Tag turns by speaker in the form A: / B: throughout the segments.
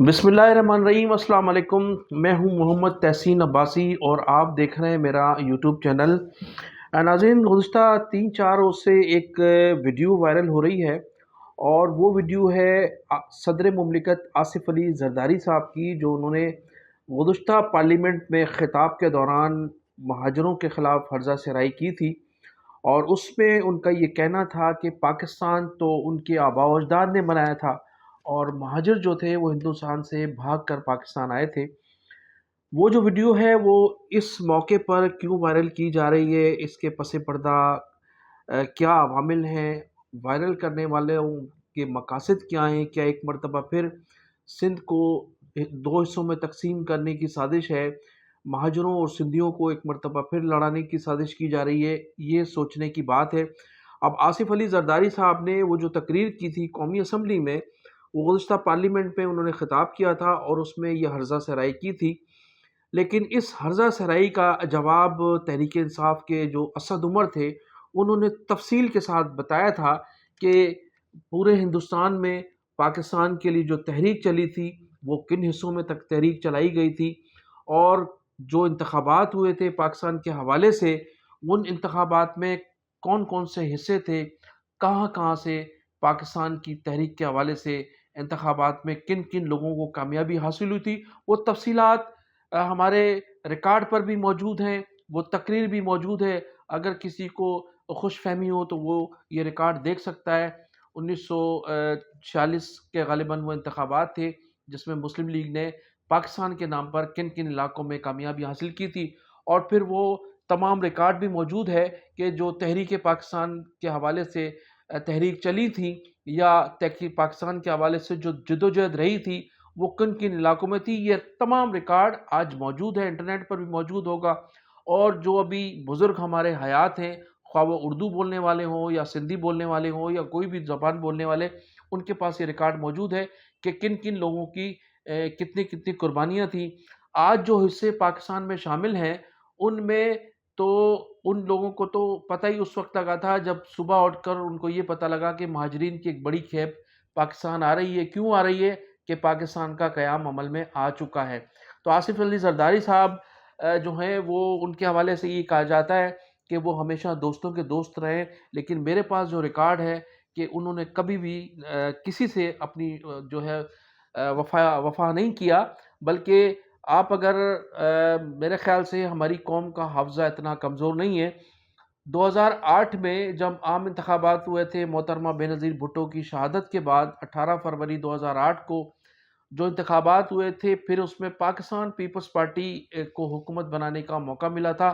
A: بسم اللہ الرحمن الرحیم۔ السلام علیکم۔ میں ہوں محمد تحسین عباسی اور آپ دیکھ رہے ہیں میرا یوٹیوب چینل۔ ناظرین، گزشتہ 3-4 روز سے ایک ویڈیو وائرل ہو رہی ہے اور وہ ویڈیو ہے صدر مملکت آصف علی زرداری صاحب کی، جو انہوں نے گزشتہ پارلیمنٹ میں خطاب کے دوران مہاجروں کے خلاف ہرزہ سرائی کی تھی، اور اس میں ان کا یہ کہنا تھا کہ پاکستان تو ان کے آباء و اجداد نے بنایا تھا اور مہاجر جو تھے وہ ہندوستان سے بھاگ کر پاکستان آئے تھے۔ وہ جو ویڈیو ہے وہ اس موقع پر کیوں وائرل کی جا رہی ہے، اس کے پس پردہ کیا عوامل ہیں، وائرل کرنے والوں کے مقاصد کیا ہیں، کیا ایک مرتبہ پھر سندھ کو 2 حصوں میں تقسیم کرنے کی سازش ہے، مہاجروں اور سندھیوں کو ایک مرتبہ پھر لڑانے کی سازش کی جا رہی ہے، یہ سوچنے کی بات ہے۔ اب آصف علی زرداری صاحب نے وہ جو تقریر کی تھی قومی اسمبلی میں، وہ گزشتہ پارلیمنٹ میں انہوں نے خطاب کیا تھا اور اس میں یہ ہرزہ سرائی کی تھی، لیکن اس ہرزہ سرائی کا جواب تحریک انصاف کے جو اسد عمر تھے انہوں نے تفصیل کے ساتھ بتایا تھا کہ پورے ہندوستان میں پاکستان کے لیے جو تحریک چلی تھی وہ کن حصوں میں تک تحریک چلائی گئی تھی، اور جو انتخابات ہوئے تھے پاکستان کے حوالے سے ان انتخابات میں کون کون سے حصے تھے، کہاں کہاں سے پاکستان کی تحریک کے حوالے سے انتخابات میں کن کن لوگوں کو کامیابی حاصل ہوئی تھی۔ وہ تفصیلات ہمارے ریکارڈ پر بھی موجود ہیں، وہ تقریر بھی موجود ہے، اگر کسی کو خوش فہمی ہو تو وہ یہ ریکارڈ دیکھ سکتا ہے۔ 1946 کے غالباً وہ انتخابات تھے جس میں مسلم لیگ نے پاکستان کے نام پر کن کن علاقوں میں کامیابی حاصل کی تھی، اور پھر وہ تمام ریکارڈ بھی موجود ہے کہ جو تحریک پاکستان کے حوالے سے تحریک چلی تھی یا تحریک پاکستان کے حوالے سے جو جدوجہد رہی تھی وہ کن کن علاقوں میں تھی۔ یہ تمام ریکارڈ آج موجود ہے، انٹرنیٹ پر بھی موجود ہوگا، اور جو ابھی بزرگ ہمارے حیات ہیں، خواہ وہ اردو بولنے والے ہوں یا سندھی بولنے والے ہوں یا کوئی بھی زبان بولنے والے، ان کے پاس یہ ریکارڈ موجود ہے کہ کن کن لوگوں کی کتنی کتنی قربانیاں تھیں۔ آج جو حصے پاکستان میں شامل ہیں ان میں تو ان لوگوں کو تو پتہ ہی اس وقت لگا تھا جب صبح اٹھ کر ان کو یہ پتہ لگا کہ مہاجرین کی ایک بڑی کھیپ پاکستان آ رہی ہے۔ کیوں آ رہی ہے؟ کہ پاکستان کا قیام عمل میں آ چکا ہے۔ تو آصف علی زرداری صاحب جو ہیں وہ ان کے حوالے سے یہ کہا جاتا ہے کہ وہ ہمیشہ دوستوں کے دوست رہے، لیکن میرے پاس جو ریکارڈ ہے کہ انہوں نے کبھی بھی کسی سے اپنی جو ہے وفا نہیں کیا، بلکہ آپ اگر میرے خیال سے ہماری قوم کا حافظہ اتنا کمزور نہیں ہے۔ 2008 میں جب عام انتخابات ہوئے تھے محترمہ بینظیر بھٹو کی شہادت کے بعد، 18 فروری 2008 کو جو انتخابات ہوئے تھے، پھر اس میں پاکستان پیپلز پارٹی کو حکومت بنانے کا موقع ملا تھا،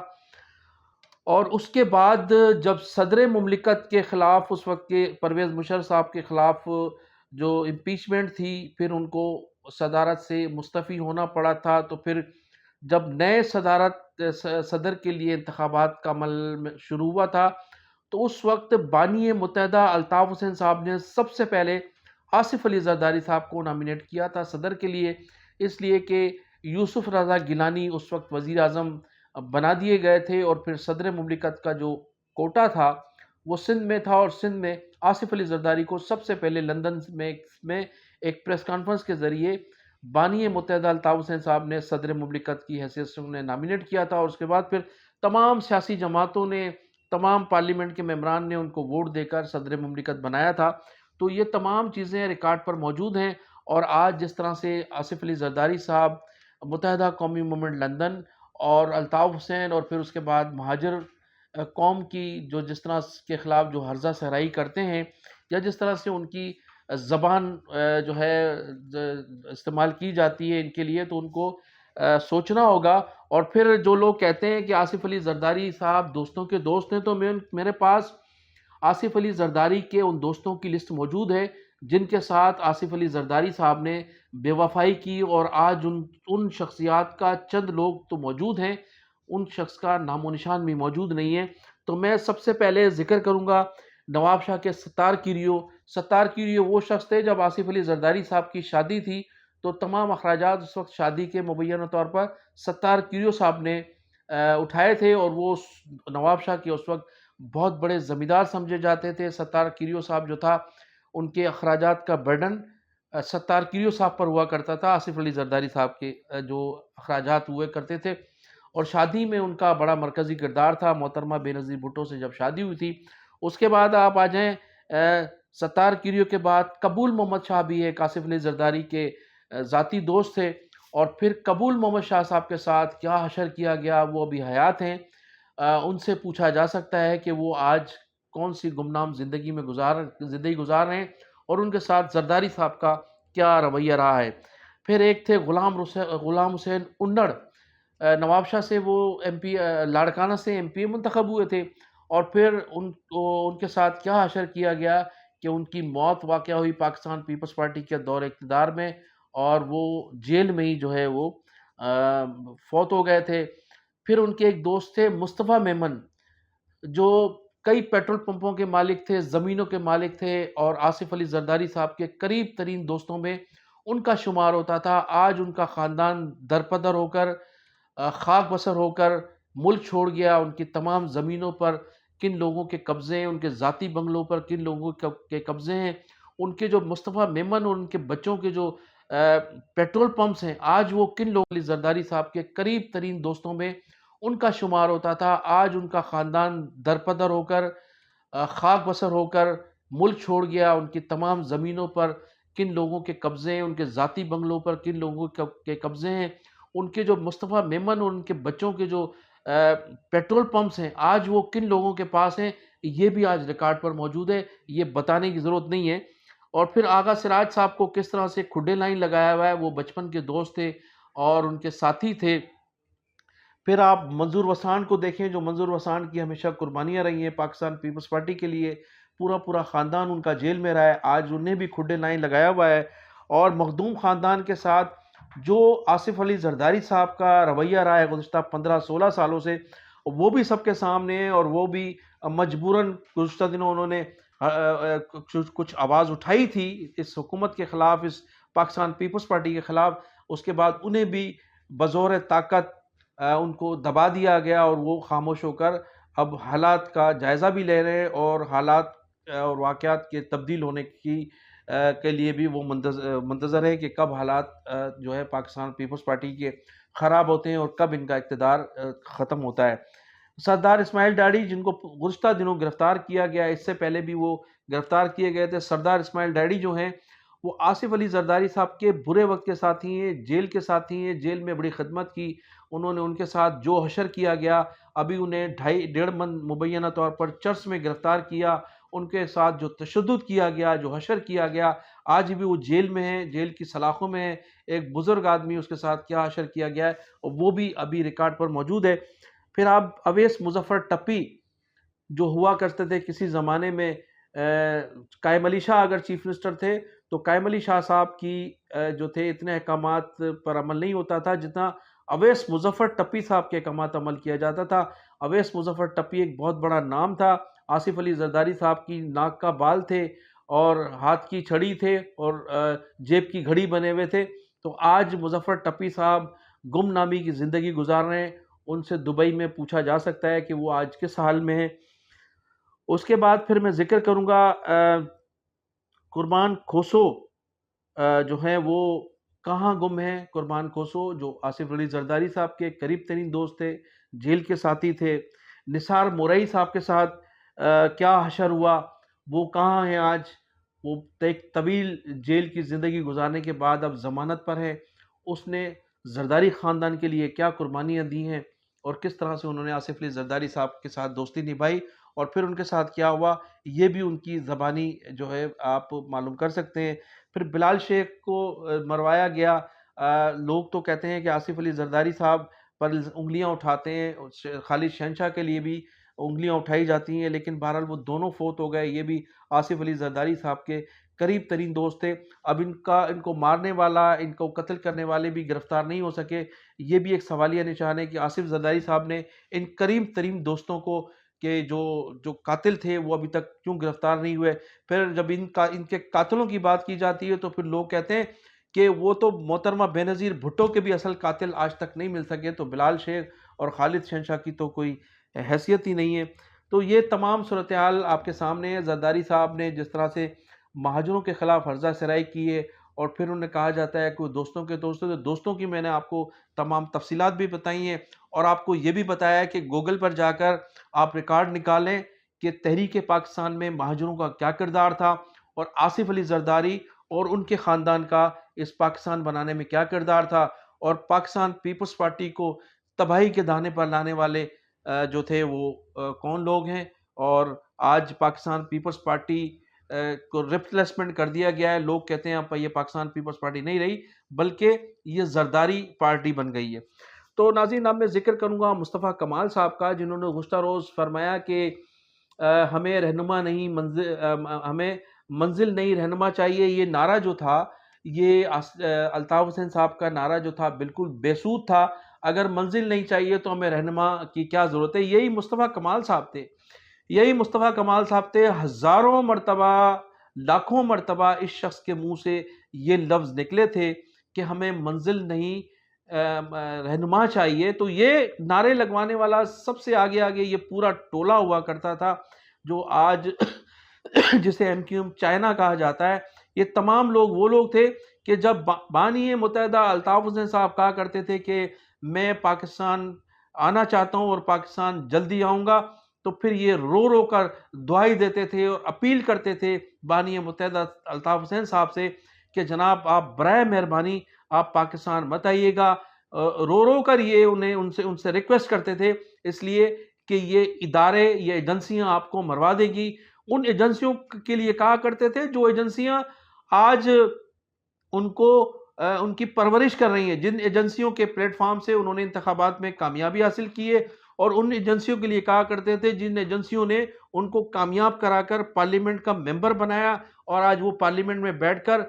A: اور اس کے بعد جب صدر مملکت کے خلاف اس وقت کے پرویز مشرف صاحب کے خلاف جو امپیچمنٹ تھی، پھر ان کو صدارت سے مستعفی ہونا پڑا تھا، تو پھر جب نئے صدر کے لیے انتخابات کا عمل شروع ہوا تھا تو اس وقت بانی متحدہ الطاف حسین صاحب نے سب سے پہلے آصف علی زرداری صاحب کو نامینیٹ کیا تھا صدر کے لیے، اس لیے کہ یوسف رضا گیلانی اس وقت وزیر اعظم بنا دیے گئے تھے، اور پھر صدر مملکت کا جو کوٹا تھا وہ سندھ میں تھا، اور سندھ میں آصف علی زرداری کو سب سے پہلے لندن میں ایک پریس کانفرنس کے ذریعے بانی متحدہ الطاف حسین صاحب نے صدر مملکت کی حیثیت سے انہیں نامینیٹ کیا تھا، اور اس کے بعد پھر تمام سیاسی جماعتوں نے، تمام پارلیمنٹ کے ممبران نے ان کو ووٹ دے کر صدر مملکت بنایا تھا۔ تو یہ تمام چیزیں ریکارڈ پر موجود ہیں، اور آج جس طرح سے آصف علی زرداری صاحب متحدہ قومی موومنٹ لندن اور الطاف حسین، اور پھر اس کے بعد مہاجر قوم کی جو جس طرح کے خلاف جو ہرزہ سرائی کرتے ہیں، یا جس طرح سے ان کی زبان جو ہے استعمال کی جاتی ہے ان کے لیے، تو ان کو سوچنا ہوگا۔ اور پھر جو لوگ کہتے ہیں کہ آصف علی زرداری صاحب دوستوں کے دوست ہیں، تو میرے پاس آصف علی زرداری کے ان دوستوں کی لسٹ موجود ہے جن کے ساتھ آصف علی زرداری صاحب نے بے وفائی کی، اور آج ان شخصیات کا چند لوگ تو موجود ہیں، ان شخص کا نام و نشان بھی موجود نہیں ہے۔ تو میں سب سے پہلے ذکر کروں گا نواب شاہ کے ستار کیریو وہ شخص تھے جب آصف علی زرداری صاحب کی شادی تھی تو تمام اخراجات اس وقت شادی کے مبینہ طور پر ستار کیریو صاحب نے اٹھائے تھے، اور وہ نواب شاہ کے اس وقت بہت بڑے زمیندار سمجھے جاتے تھے۔ ستار کیریو صاحب جو تھا ان کے اخراجات کا برڈن ستار کریو صاحب پر ہوا کرتا تھا، آصف علی زرداری صاحب کے جو اخراجات ہوئے کرتے تھے، اور شادی میں ان کا بڑا مرکزی کردار تھا۔ محترمہ بے نظیر بھٹو سے جب شادی ہوئی تھی، اس کے بعد آپ آ جائیں ستار کریو کے بعد قبول محمد شاہ بھی ایک آصف علی زرداری کے ذاتی دوست تھے، اور پھر قبول محمد شاہ صاحب کے ساتھ کیا حشر کیا گیا، وہ ابھی حیات ہیں۔ ان سے پوچھا جا سکتا ہے کہ وہ آج کون سی گمنام زندگی گزار رہے ہیں، اور ان کے ساتھ زرداری صاحب کا کیا رویہ رہا ہے۔ پھر ایک تھے غلام حسین انڑ، نواب شاہ سے وہ ایم پی، لاڑکانہ سے ایم پی منتخب ہوئے تھے، اور پھر ان کے ساتھ کیا حشر کیا گیا کہ ان کی موت واقع ہوئی پاکستان پیپلز پارٹی کے دور اقتدار میں، اور وہ جیل میں ہی جو ہے وہ فوت ہو گئے تھے۔ پھر ان کے ایک دوست تھے مصطفیٰ میمن، جو کئی پیٹرول پمپوں کے مالک تھے، زمینوں کے مالک تھے، اور آصف علی زرداری صاحب کے قریب ترین دوستوں میں ان کا شمار ہوتا تھا۔ آج ان کا خاندان درپدر ہو کر، خاک بسر ہو کر ملک چھوڑ گیا۔ ان کی تمام زمینوں پر کن لوگوں کے قبضے ہیں، ان کے ذاتی بنگلوں پر کن لوگوں کے قبضے ہیں، ان کے جو مصطفیٰ میمن اور ان کے بچوں کے جو پیٹرول پمپس ہیں، آج وہ کن لوگوں علی زرداری صاحب کے قریب ترین دوستوں میں ان کا شمار ہوتا تھا۔ آج ان کا خاندان درپدر ہو کر، خاک بسر ہو کر ملک چھوڑ گیا۔ ان کی تمام زمینوں پر کن لوگوں کے قبضے ہیں، ان کے ذاتی بنگلوں پر کن لوگوں کے قبضے ہیں، ان کے جو مصطفیٰ میمن اور ان کے بچوں کے جو پیٹرول پمپس ہیں، آج وہ کن لوگوں کے پاس ہیں، یہ بھی آج ریکارڈ پر موجود ہے، یہ بتانے کی ضرورت نہیں ہے۔ اور پھر آغا سراج صاحب کو کس طرح سے کھڈے لائن لگایا ہوا ہے، وہ بچپن کے دوست تھے اور ان کے ساتھی تھے۔ پھر آپ منظور وسان کو دیکھیں، جو منظور وسان کی ہمیشہ قربانیاں رہی ہیں پاکستان پیپلز پارٹی کے لیے، پورا خاندان ان کا جیل میں رہا ہے، آج انہیں بھی کھڈے لائن لگایا ہوا ہے۔ اور مخدوم خاندان کے ساتھ جو آصف علی زرداری صاحب کا رویہ رہا ہے گزشتہ 15-16 سالوں سے، وہ بھی سب کے سامنے ہے، اور وہ بھی مجبوراً گزشتہ دنوں انہوں نے کچھ آواز اٹھائی تھی اس حکومت کے خلاف، اس پاکستان پیپلز پارٹی کے خلاف۔ اس کے بعد انہیں بھی بزور طاقت ان کو دبا دیا گیا، اور وہ خاموش ہو کر اب حالات کا جائزہ بھی لے رہے ہیں، اور حالات اور واقعات کے تبدیل ہونے کے لیے بھی وہ منتظر ہے کہ کب حالات جو ہے پاکستان پیپلز پارٹی کے خراب ہوتے ہیں اور کب ان کا اقتدار ختم ہوتا ہے۔ سردار اسماعیل ڈاڑی، جن کو گزشتہ دنوں گرفتار کیا گیا، اس سے پہلے بھی وہ گرفتار کیے گئے تھے، سردار اسماعیل ڈاڑی جو ہیں وہ آصف علی زرداری صاحب کے برے وقت کے ساتھی ہیں، جیل کے ساتھی ہیں، جیل میں بڑی خدمت کی انہوں نے، ان کے ساتھ جو حشر کیا گیا، ابھی انہیں 1.5 من مبینہ طور پر چرس میں گرفتار کیا، ان کے ساتھ جو تشدد کیا گیا، جو حشر کیا گیا، آج بھی وہ جیل میں ہیں، جیل کی سلاخوں میں ہیں۔ ایک بزرگ آدمی، اس کے ساتھ کیا حشر کیا گیا ہے، اور وہ بھی ابھی ریکارڈ پر موجود ہے۔ پھر آپ اویس مظفر ٹپی، جو ہوا کرتے تھے کسی زمانے میں، قائم علی شاہ اگر چیف منسٹر تھے تو قائم علی شاہ صاحب کی جو تھے اتنے احکامات پر عمل نہیں ہوتا تھا جتنا اویس مظفر ٹپی صاحب کے احکامات عمل کیا جاتا تھا۔ اویس مظفر ٹپی ایک بہت بڑا نام تھا، آصف علی زرداری صاحب کی ناک کا بال تھے، اور ہاتھ کی چھڑی تھے، اور جیب کی گھڑی بنے ہوئے تھے۔ تو آج مظفر ٹپی صاحب گم نامی کی زندگی گزار رہے ہیں، ان سے دبئی میں پوچھا جا سکتا ہے کہ وہ آج کس حال میں ہیں۔ اس کے بعد پھر میں ذکر کروں گا قربان کھوسو، جو ہیں وہ کہاں گم ہیں۔ قربان کھوسو جو آصف علی زرداری صاحب کے قریب ترین دوست تھے، جیل کے ساتھی تھے۔ نثار مورئی صاحب کے ساتھ کیا حشر ہوا، وہ کہاں ہیں آج؟ وہ ایک طویل جیل کی زندگی گزارنے کے بعد اب ضمانت پر ہے۔ اس نے زرداری خاندان کے لیے کیا قربانیاں دی ہیں، اور کس طرح سے انہوں نے آصف علی زرداری صاحب کے ساتھ دوستی نبھائی، اور پھر ان کے ساتھ کیا ہوا، یہ بھی ان کی زبانی جو ہے آپ معلوم کر سکتے ہیں۔ پھر بلال شیخ کو مروایا گیا۔ لوگ تو کہتے ہیں کہ آصف علی زرداری صاحب پر انگلیاں اٹھاتے ہیں، خالد شہنشاہ کے لیے بھی انگلیاں اٹھائی جاتی ہیں، لیکن بہرحال وہ دونوں فوت ہو گئے۔ یہ بھی آصف علی زرداری صاحب کے قریب ترین دوست تھے۔ اب ان کو مارنے والا، ان کو قتل کرنے والے بھی گرفتار نہیں ہو سکے۔ یہ بھی ایک سوالیہ نشان ہے کہ آصف زرداری صاحب نے ان قریب ترین دوستوں کو کہ جو قاتل تھے وہ ابھی تک کیوں گرفتار نہیں ہوئے۔ پھر جب ان کے قاتلوں کی بات کی جاتی ہے تو پھر لوگ کہتے ہیں کہ وہ تو محترمہ بے نظیر بھٹو کے بھی اصل قاتل آج تک نہیں مل سکے، تو بلال شیخ اور خالد شہنشاہ کی تو کوئی حیثیت ہی نہیں ہے۔ تو یہ تمام صورتحال آپ کے سامنے ہے۔ زرداری صاحب نے جس طرح سے مہاجروں کے خلاف ہرزہ سرائی کی ہے، اور پھر انہیں کہا جاتا ہے کہ دوستوں کے دوستوں کی میں نے آپ کو تمام تفصیلات بھی بتائی ہیں، اور آپ کو یہ بھی بتایا ہے کہ گوگل پر جا کر آپ ریکارڈ نکالیں کہ تحریک پاکستان میں مہاجروں کا کیا کردار تھا، اور آصف علی زرداری اور ان کے خاندان کا اس پاکستان بنانے میں کیا کردار تھا، اور پاکستان پیپلز پارٹی کو تباہی کے دانے پر لانے والے جو تھے وہ کون لوگ ہیں، اور آج پاکستان پیپلز پارٹی کو ریپلیسمنٹ کر دیا گیا ہے۔ لوگ کہتے ہیں اب یہ پاکستان پیپلز پارٹی نہیں رہی، بلکہ یہ زرداری پارٹی بن گئی ہے۔ تو ناظرین، اب میں ذکر کروں گا مصطفیٰ کمال صاحب کا، جنہوں نے گزشتہ روز فرمایا کہ ہمیں رہنما نہیں ہمیں منزل نہیں رہنما چاہیے۔ یہ نعرہ جو تھا، یہ الطاف حسین صاحب کا نعرہ جو تھا بالکل بے سود تھا۔ اگر منزل نہیں چاہیے تو ہمیں رہنما کی کیا ضرورت ہے؟ یہی مصطفیٰ کمال صاحب تھے، ہزاروں مرتبہ، لاکھوں مرتبہ اس شخص کے منہ سے یہ لفظ نکلے تھے کہ ہمیں منزل نہیں رہنما چاہیے۔ تو یہ نعرے لگوانے والا سب سے آگے یہ پورا ٹولہ ہوا کرتا تھا، جو آج جسے ایم کیو ایم چائنا کہا جاتا ہے۔ یہ تمام لوگ وہ لوگ تھے کہ جب بانی متحدہ الطاف حسین صاحب کہا کرتے تھے کہ میں پاکستان آنا چاہتا ہوں اور پاکستان جلدی آؤں گا، تو پھر یہ رو رو کر دعائی دیتے تھے اور اپیل کرتے تھے بانی متحدہ الطاف حسین صاحب سے کہ جناب آپ برائے مہربانی آپ پاکستان مت آئیے گا۔ رو رو کر یہ ان سے ریکویسٹ کرتے تھے، اس لیے کہ یہ ادارے، یہ ایجنسیاں آپ کو مروا دے گی۔ ان ایجنسیوں کے لیے کہا کرتے تھے جو ایجنسیاں آج ان کی پرورش کر رہی ہیں، جن ایجنسیوں کے پلیٹ فارم سے انہوں نے انتخابات میں کامیابی حاصل کی ہے، اور ان ایجنسیوں کے لیے کہا کرتے تھے جن ایجنسیوں نے ان کو کامیاب کرا کر پارلیمنٹ کا ممبر بنایا، اور آج وہ پارلیمنٹ میں بیٹھ کر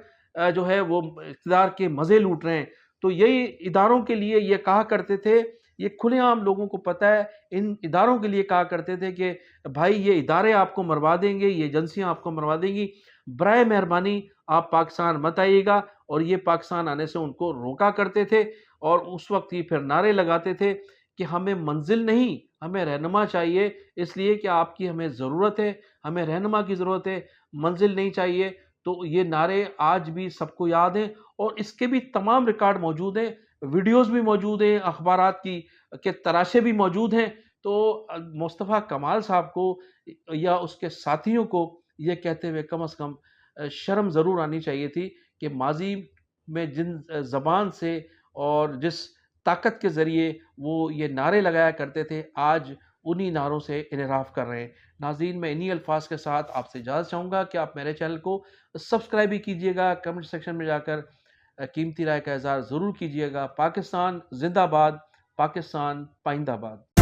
A: جو ہے وہ اقتدار کے مزے لوٹ رہے ہیں۔ تو یہی اداروں کے لیے یہ کہا کرتے تھے، یہ کھلے عام لوگوں کو پتہ ہے، ان اداروں کے لیے کہا کرتے تھے کہ بھائی یہ ادارے آپ کو مروا دیں گے، یہ ایجنسیاں آپ کو مروا دیں گی، برائے مہربانی آپ پاکستان مت آئیے گا۔ اور یہ پاکستان آنے سے ان کو روکا کرتے تھے، اور اس وقت یہ پھر نعرے لگاتے تھے کہ ہمیں منزل نہیں، ہمیں رہنما چاہیے، اس لیے کہ آپ کی ہمیں ضرورت ہے، ہمیں رہنما کی ضرورت ہے، منزل نہیں چاہیے۔ تو یہ نعرے آج بھی سب کو یاد ہیں، اور اس کے بھی تمام ریکارڈ موجود ہیں، ویڈیوز بھی موجود ہیں، اخبارات کے تراشے بھی موجود ہیں۔ تو مصطفیٰ کمال صاحب کو یا اس کے ساتھیوں کو یہ کہتے ہوئے کم از کم شرم ضرور آنی چاہیے تھی کہ ماضی میں جن زبان سے اور جس طاقت کے ذریعے وہ یہ نعرے لگایا کرتے تھے، آج انہی نعروں سے انحراف کر رہے ہیں۔ ناظرین، میں انہی الفاظ کے ساتھ آپ سے اجازت چاہوں گا کہ آپ میرے چینل کو سبسکرائب بھی کیجئے گا، کمنٹ سیکشن میں جا کر قیمتی رائے کا اظہار ضرور کیجئے گا۔ پاکستان زندہ باد، پاکستان پائندہ باد۔